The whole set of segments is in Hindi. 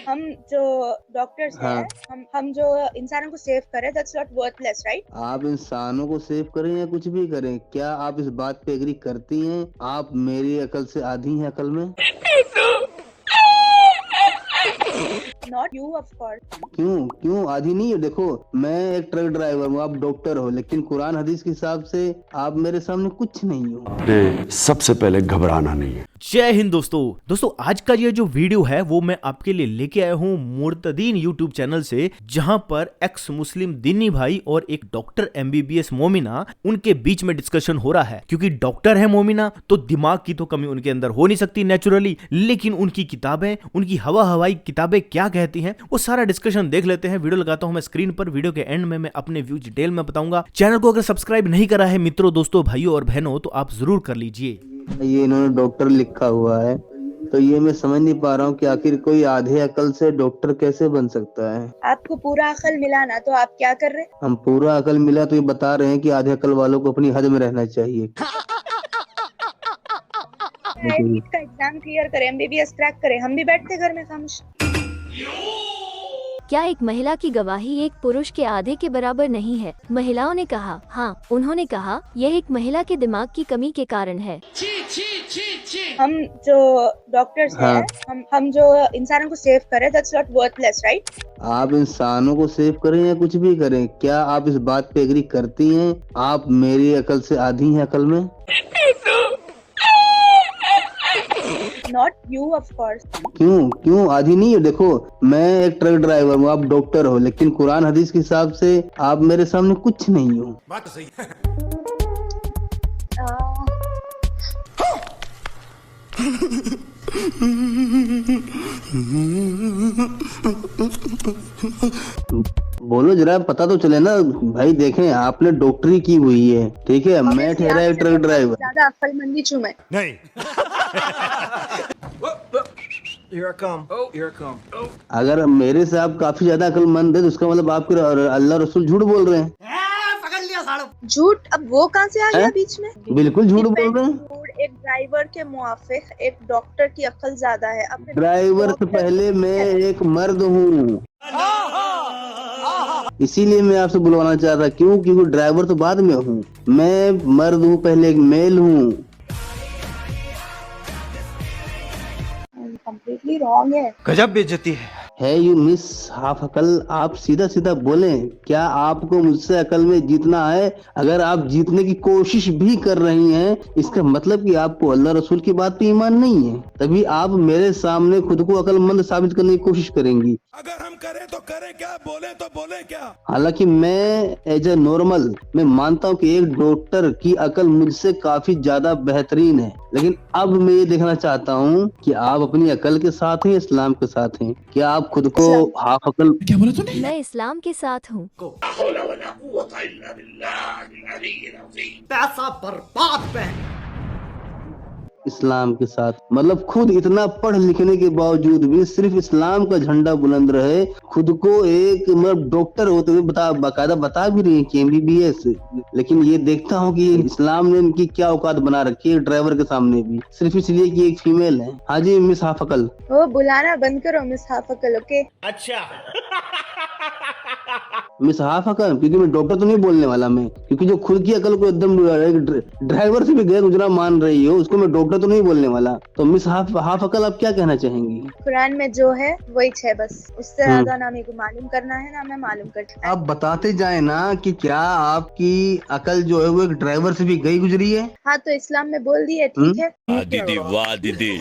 हम जो डॉक्टर्स हैं, हाँ, हम जो इंसानों को सेव करें, दैट्स नॉट वर्थलेस, राइट? आप इंसानों को सेव करें या कुछ भी करें, क्या आप इस बात पे एग्री करती हैं आप मेरी अकल से आधी हैं अकल में? Not you, of course. क्यों क्यों आधी नहीं है? देखो, मैं एक ट्रक ड्राइवर हूँ, आप डॉक्टर हो, लेकिन कुरान हदीस के हिसाब से आप मेरे सामने कुछ नहीं हो। सबसे पहले घबराना नहीं है। जय हिंद दोस्तों आज का ये जो वीडियो है वो मैं आपके लिए लेके आया हूँ मुर्तदीन यूट्यूब चैनल से, जहां पर एक्स मुस्लिम दिनी भाई और एक डॉक्टर एमबीबीएस मोमिना, उनके बीच में डिस्कशन हो रहा है। क्योंकि डॉक्टर है मोमिना तो दिमाग की तो कमी उनके अंदर हो नहीं सकती नेचुरली, लेकिन उनकी किताबें, उनकी हवाई किताबें क्या कहती हैं वो सारा डिस्कशन देख लेते हैं। वीडियो लगाता हूं मैं स्क्रीन पर, वीडियो के एंड में मैं अपने व्यूज डिटेल में बताऊंगा। चैनल को अगर सब्सक्राइब नहीं करा है मित्रों, दोस्तों, भाइयों और बहनों, तो आप जरूर कर लीजिए। ये इन्होंने डॉक्टर लिखा हुआ है, तो ये मैं समझ नहीं पा रहा हूँ कि आखिर कोई आधे अकल से डॉक्टर कैसे बन सकता है। आपको पूरा अकल मिला ना, तो आप क्या कर रहे? हम पूरा अकल मिला तो ये बता रहे हैं कि आधे अकल वालों को अपनी हद में रहना चाहिए। नीट का एग्जाम क्लियर करें, एमबीबीएस क्रैक करें, हम भी बैठते घर में खामोश। क्या एक महिला की गवाही एक पुरुष के आधे के बराबर नहीं है? महिलाओं ने कहा हाँ। उन्होंने कहा यह एक महिला के दिमाग की कमी के कारण है। हम जो डॉक्टर्स हाँ। हैं, हम जो इंसानों को सेव करें, दैट्स नॉट वर्थलेस, राइट? आप इंसानों को सेव करें या कुछ भी करें, क्या आप इस बात पे एग्री करती हैं आप मेरी अकल से आधी हैं अकल में? Not you, of course. क्यों आधी नहीं है? देखो, मैं एक ट्रक ड्राइवर हूँ, आप डॉक्टर हो, लेकिन कुरान हदीस के हिसाब से आप मेरे सामने कुछ नहीं हो। बात तो सही है। बोलो जरा, पता तो चले ना भाई। देखें, आपने डॉक्टरी की हुई है, ठीक है, मैं ठहरा एक ट्रक ड्राइवर। ज्यादा अक्लमंदी छू मैं। नहीं। Here I come. Oh, here I come. Oh. अगर मेरे से आप काफी ज्यादा अक्लमंद है तो उसका मतलब आप अल्लाह रसूल झूठ बोल रहे हैं। झूठ अब वो कहाँ से आ गया हैं? बीच में? बिल्कुल झूठ बोल रहे हैं। एक ड्राइवर के मुआफिक एक डॉक्टर की अक्ल ज्यादा है। अपने ड्राइवर से पहले मैं एक मर्द हूँ, इसीलिए मैं आपसे बुलवाना चाह रहा। क्योंकि ड्राइवर तो बाद में हूँ, मैं मर्द हूँ, पहले एक मेल हूँ। कंप्लीटली रॉन्ग है। गजब बेइज्जती है। यू मिस हाफ अकल, आप सीधा सीधा बोलें, क्या आपको मुझसे अकल में जीतना है? अगर आप जीतने की कोशिश भी कर रही हैं, इसका मतलब कि आपको अल्लाह रसूल की बात पे ईमान नहीं है, तभी आप मेरे सामने खुद को अकलमंद साबित करने की कोशिश करेंगी। अगर हम करें तो करें क्या, बोले तो बोले क्या? हालांकि मैं एज ए नॉर्मल मैं मानता हूँ कि एक डॉक्टर की अकल मुझसे काफी ज्यादा बेहतरीन है, लेकिन अब मैं ये देखना चाहता हूँ कि आप अपनी अकल के साथ हैं, इस्लाम के साथ हैं। क्या आप खुद को हाफ अकल? क्या बोला तूने? मैं इस्लाम के साथ हूँ। पैसा बर्बाद पे। इस्लाम के साथ मतलब खुद इतना पढ़ लिखने के बावजूद भी सिर्फ इस्लाम का झंडा बुलंद रहे, खुद को एक मतलब डॉक्टर होते हुए बाकायदा बता भी रही है कि एमबीबीएस, लेकिन ये देखता हूँ कि इस्लाम ने इनकी क्या औकात बना रखी है ड्राइवर के सामने भी, सिर्फ इसलिए कि एक फीमेल है। हाँ जी मिस हाफ अकल। वो बुलाना बंद करो मिस हाफ अकल, ओके? अच्छा। मिस हाफ अकल, क्योंकि मैं डॉक्टर तो नहीं बोलने वाला मैं, क्योंकि जो खुद की अकल को एकदम ड्राइवर से भी गैर गुजरा मान रही हो, उसको मैं डॉक्टर तो नहीं बोलने वाला। तो मिस हाफ अकल, आप क्या कहना चाहेंगी? कुरान में जो है वही है, बस उससे ज्यादा ना मेरे को मालूम करना है ना मैं मालूम करती। आप बताते जाए ना कि क्या आपकी अकल जो है वो एक ड्राइवर से भी गई गुजरी है। हाँ तो इस्लाम में बोल दिए, ठीक है। दीदी वाह दीदी।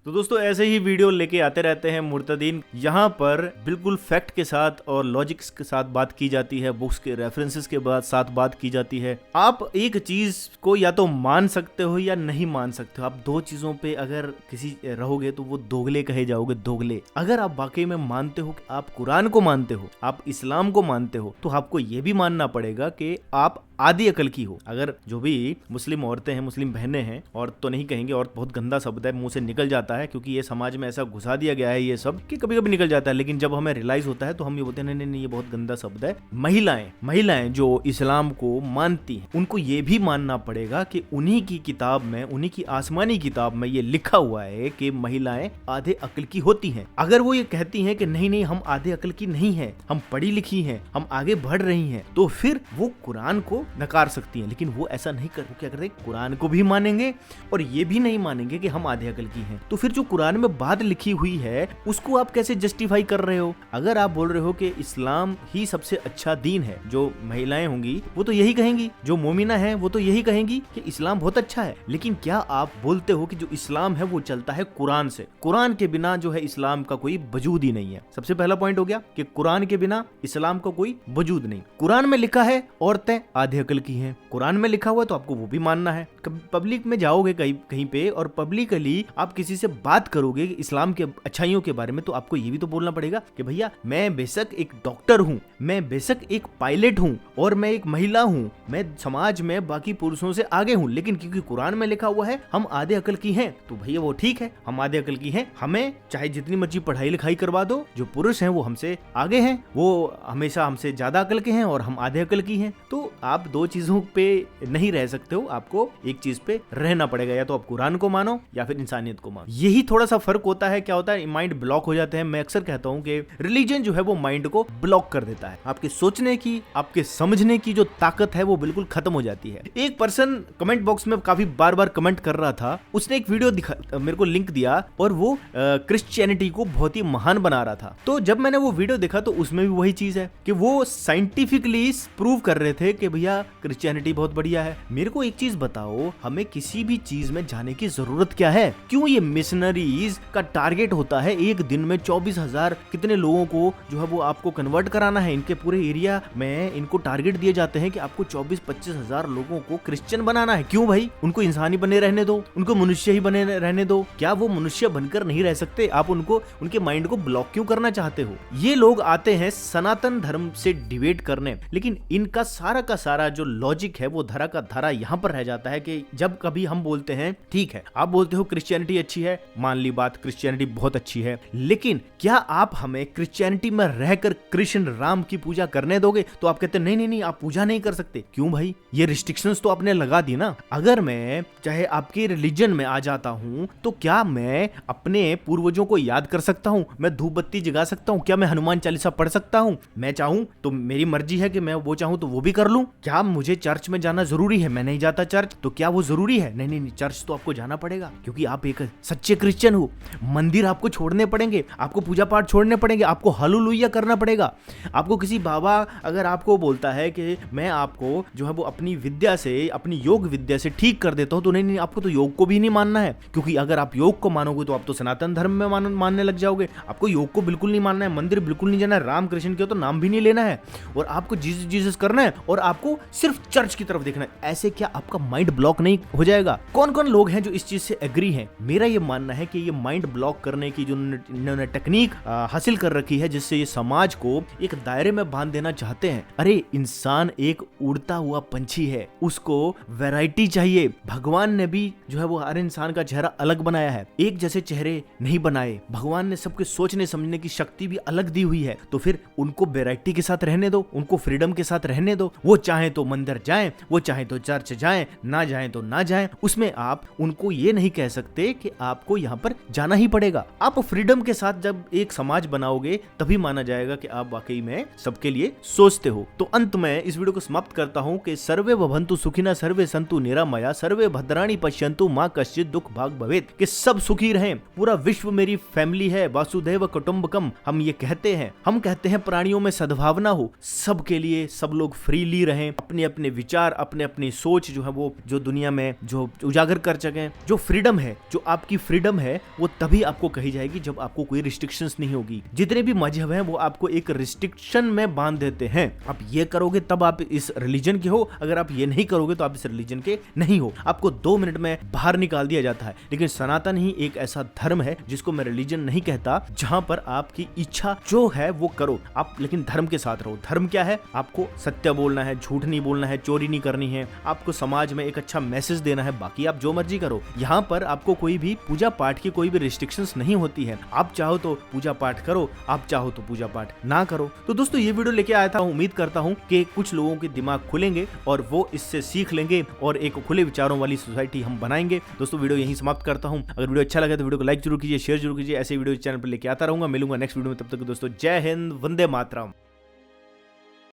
तो दोस्तों ऐसे ही वीडियो लेके आते रहते हैं मुर्तदीन। यहाँ पर बिल्कुल फैक्ट के साथ और लॉजिक्स के साथ बात की जाती है, बुक्स के रेफरेंसेस के साथ बात की जाती है। आप एक चीज को या तो मान सकते हो या नहीं मान सकते हो। आप दो चीजों पे अगर किसी रहोगे तो वो दोगले कहे जाओगे, दोगले। अगर आप वाकई में मानते हो कि आप कुरान को मानते हो, आप इस्लाम को मानते हो, तो आपको ये भी मानना पड़ेगा कि आप आधी अकल की हो। अगर जो भी मुस्लिम औरतें हैं, मुस्लिम बहनें हैं, और तो नहीं कहेंगे, और बहुत गंदा शब्द है, मुंह से निकल जाता जाता है, क्योंकि ये समाज में ऐसा घुसा दिया गया है ये सब कि कभी कभी निकल जाता है, लेकिन जब हमें रियलाइज होता है तो हम ये बोलते हैं नहीं, ये बहुत गंदा शब्द है। महिलाएं जो इस्लाम को मानती हैं, उनको ये भी मानना पड़ेगा कि उन्हीं की किताब में, उन्हीं की आसमानी किताब में ये लिखा हुआ है कि महिलाएं आधे अक्ल की होती हैं। अगर वो ये कहती हैं कि नहीं हम आधे अक्ल की नहीं है, हम पढ़ी लिखी हैं, हम आगे बढ़ रही हैं, तो फिर वो कुरान को नकार सकती हैं। लेकिन वो ऐसा नहीं कर, क्या करते, कुरान को भी मानेंगे और ये भी नहीं मानेंगे कि हम आधे अक्ल की हैं। तो फिर जो कुरान में बात लिखी हुई है उसको आप कैसे जस्टिफाई कर रहे हो? अगर आप बोल रहे हो कि इस्लाम ही सबसे अच्छा दीन है, जो महिलाएं होंगी वो तो यही कहेंगी, जो मोमिना है वो तो यही कहेंगी कि इस्लाम बहुत अच्छा है। लेकिन क्या आप बोलते हो कि जो इस्लाम है वो चलता है कुरान से? कुरान के बिना जो है इस्लाम का कोई वजूद ही नहीं है। सबसे पहला पॉइंट हो गया कि कुरान के बिना इस्लाम का कोई वजूद नहीं। कुरान में लिखा है औरतें आधे अकल की हैं, कुरान में लिखा हुआ तो आपको वो भी मानना है। पब्लिक में जाओगे कहीं पे और पब्लिकली आप किसी से बात करोगे इस्लाम के अच्छाइयों के बारे में, तो आपको ये भी तो बोलना पड़ेगा कि भैया मैं बेशक एक डॉक्टर हूँ, मैं बेशक एक पायलट हूँ और मैं एक महिला हूँ, मैं समाज में बाकी पुरुषों से आगे हूँ, लेकिन क्योंकि कुरान में लिखा हुआ है हम आधे अकल की हैं, तो भैया वो ठीक है, हम आधे अकल की हैं, हमें चाहे जितनी मर्जी पढ़ाई लिखाई करवा दो, जो पुरुष हैं वो हमसे आगे हैं, वो हमेशा हमसे ज्यादा अकल के हैं और हम आधे अकल की हैं। तो आप दो चीजों पे नहीं रह सकते हो, आपको एक चीज पे रहना पड़ेगा, या तो आप कुरान को मानो या फिर इंसानियत को मानो। यही थोड़ा सा फर्क होता है। क्या होता है, माइंड ब्लॉक हो जाते हैं। मैं अक्सर कहता हूँ कि रिलीजन जो है वो माइंड को ब्लॉक कर देता है, आपके सोचने की, आपके समझने की जो ताकत है वो बिल्कुल खत्म हो जाती है। एक पर्सन कमेंट बॉक्स में काफी बार कमेंट कर रहा था, उसने एक वीडियो मेरे को लिंक दिया और वो क्रिश्चियनिटी को बहुत ही महान बना रहा था। तो जब मैंने वो वीडियो देखा तो उसमें भी वही चीज है कि वो साइंटिफिकली प्रूव कर रहे थे कि भैया क्रिश्चियनिटी बहुत बढ़िया है। मेरे को एक चीज बताओ, हमें किसी भी चीज में जाने की जरूरत क्या है? क्यों ये मिशनरीज का टारगेट होता है एक दिन में 24,000 कितने लोगों को जो है वो आपको कन्वर्ट कराना है? इनके पूरे एरिया में इनको टारगेट दिए जाते हैं कि आपको 24-25 हजार लोगों को क्रिश्चियन बनाना है। क्यों भाई? उनको इंसानी बने रहने दो, उनको मनुष्य ही बने रहने दो। क्या वो मनुष्य बनकर नहीं रह सकते? आप उनको, उनके माइंड को ब्लॉक क्यों करना चाहते हो? ये लोग आते हैं सनातन धर्म से डिबेट करने, लेकिन इनका सारा का सारा जो लॉजिक है वो धरा का धरा यहाँ पर रह जाता है कि जब कभी हम बोलते हैं ठीक है, आप बोलते हो क्रिश्चियनिटी अच्छी है, मान ली बात, क्रिश्चियनिटी बहुत अच्छी है, लेकिन क्या आप हमें क्रिश्चियनिटी में रहकर कृष्ण राम की पूजा करने दोगे? तो आप कहते हैं नहीं आप पूजा नहीं कर सकते। क्यों भाई? ये रिस्ट्रिक्शंस तो आपने लगा दी ना। अगर मैं चाहे आपके रिलीजन में आ जाता हूँ तो क्या मैं अपने पूर्वजों को याद कर सकता हूँ? मैं धूप बत्ती जगा सकता हूँ? क्या मैं हनुमान चालीसा पढ़ सकता हूँ? मैं चाहूँ तो मेरी मर्जी है कि मैं वो चाहूँ तो वो भी कर लूँ। क्या मुझे चर्च में जाना जरूरी है? मैं नहीं जाता चर्च, तो क्या वो जरूरी है? नहीं, चर्च तो आपको जाना पड़ेगा क्योंकि आप एक सच्चे क्रिश्चियन हो। मंदिर आपको छोड़ने पड़ेंगे, आपको पूजा पाठ छोड़ने पड़ेंगे, आपको हालेलुया करना पड़ेगा। आपको किसी बाबा अगर आपको बोलता है कि मैं आपको जो है वो अपनी विद्या से, अपनी योग विद्या से ठीक कर देता हूँ, तो नहीं, आपको तो योग को भी नहीं मानना है, क्योंकि अगर आप योग को मानोगे तो आप तो सनातन धर्म में मानने लग जाओगे। आपको योग को बिल्कुल नहीं मानना है, मंदिर बिल्कुल नहीं जाना है, राम कृष्ण के तो नाम भी नहीं लेना है, और आपको जीसस करना है, और आपको सिर्फ चर्च की तरफ देखना है। ऐसे क्या आपका माइंड ब्लॉक नहीं हो जाएगा? कौन कौन लोग हैं जो इस चीज से एग्री हैं? मेरा ये मानना है कि ये माइंड ब्लॉक करने की जो इन्होंने टेक्निक हासिल कर रखी है, जिससे ये समाज को एक दायरे में बांध देना चाहते हैं। अरे इंसान एक उड़ता हुआ पंछी है, उसको वैरायटी चाहिए। भगवान ने भी जो है वो हर इंसान का चेहरा अलग बनाया है, एक जैसे चेहरे नहीं बनाए। भगवान ने सबके सोचने समझने की शक्ति भी अलग दी हुई है, तो फिर उनको वैरायटी के साथ रहने दो, उनको फ्रीडम के साथ रहने दो। वो चाहे तो मंदिर जाएं, वो चाहे तो चर्च जाएं, ना जाएं तो ना जाएं। उसमें आप उनको ये नहीं कह सकते कि आपको यहाँ पर जाना ही पड़ेगा। आप फ्रीडम के साथ जब एक समाज बनाओगे तभी माना जाएगा कि आप वाकई में सबके लिए सोचते हो। तो अंत में इस वीडियो को समाप्त करता हूँ कि सर्वे भवन्तु सुखिनः, सर्वे सन्तु निरामया, सर्वे भद्राणि पश्यन्तु मा कश्चित् दुःख भाग भवेत्। कि सब सुखी रहें, पूरा विश्व मेरी फैमिली है, वासुदेव कुटुम्बकम हम ये कहते हैं। हम कहते हैं प्राणियों में सद्भावना हो, सबके लिए सब लोग फ्रीली रहें, अपने अपने विचार, अपने अपनी सोच जो है वो जो दुनिया में जो उजागर कर सकें। जो फ्रीडम है, जो आपकी फ्रीडम है, वो तभी आपको कही जाएगी जब आपको कोई रिस्ट्रिक्शंस नहीं होगी। जितने भी मजहब हैं वो आपको एक रिस्ट्रिक्शन में बांध देते हैं। आप ये करोगे तब आप इस रिलीजन के हो, अगर आप ये नहीं करोगे तो आप इस रिलीजन के नहीं हो। आपको 2 मिनट में बाहर निकाल दिया जाता है। लेकिन सनातन ही एक ऐसा धर्म है जिसको मैं रिलीजन नहीं कहता, जहां पर आपकी इच्छा जो है वो करो आप, लेकिन धर्म के साथ रहो। धर्म क्या है? आपको सत्य बोलना है, झूठ नहीं बोलना है, चोरी नहीं करनी है, आपको समाज में एक अच्छा मैसेज देना है। बाकी आप जो मर्जी करो। यहाँ पर आपको कोई भी पूजा पूजा पाठ की कोई भी रिस्ट्रिक्शंस नहीं होती है। आप चाहो तो पूजा पाठ करो, आप चाहो तो पूजा पाठ ना करो। तो दोस्तों ये वीडियो लेके आया था, उम्मीद करता हूँ कि कुछ लोगों के दिमाग खुलेंगे और वो इससे सीख लेंगे और एक खुले विचारों वाली सोसाइटी हम बनाएंगे। दोस्तों वीडियो यहीं समाप्त करता हूँ। अगर वीडियो अच्छा लगा तो वीडियो को लाइक जरूर कीजिए, शेयर जरूर कीजिए। ऐसे वीडियो चैनल पर लेके आता रहूंगा। मिलूंगा नेक्स्ट वीडियो में, तब तक दोस्तों जय हिंद, वंदे मातरम।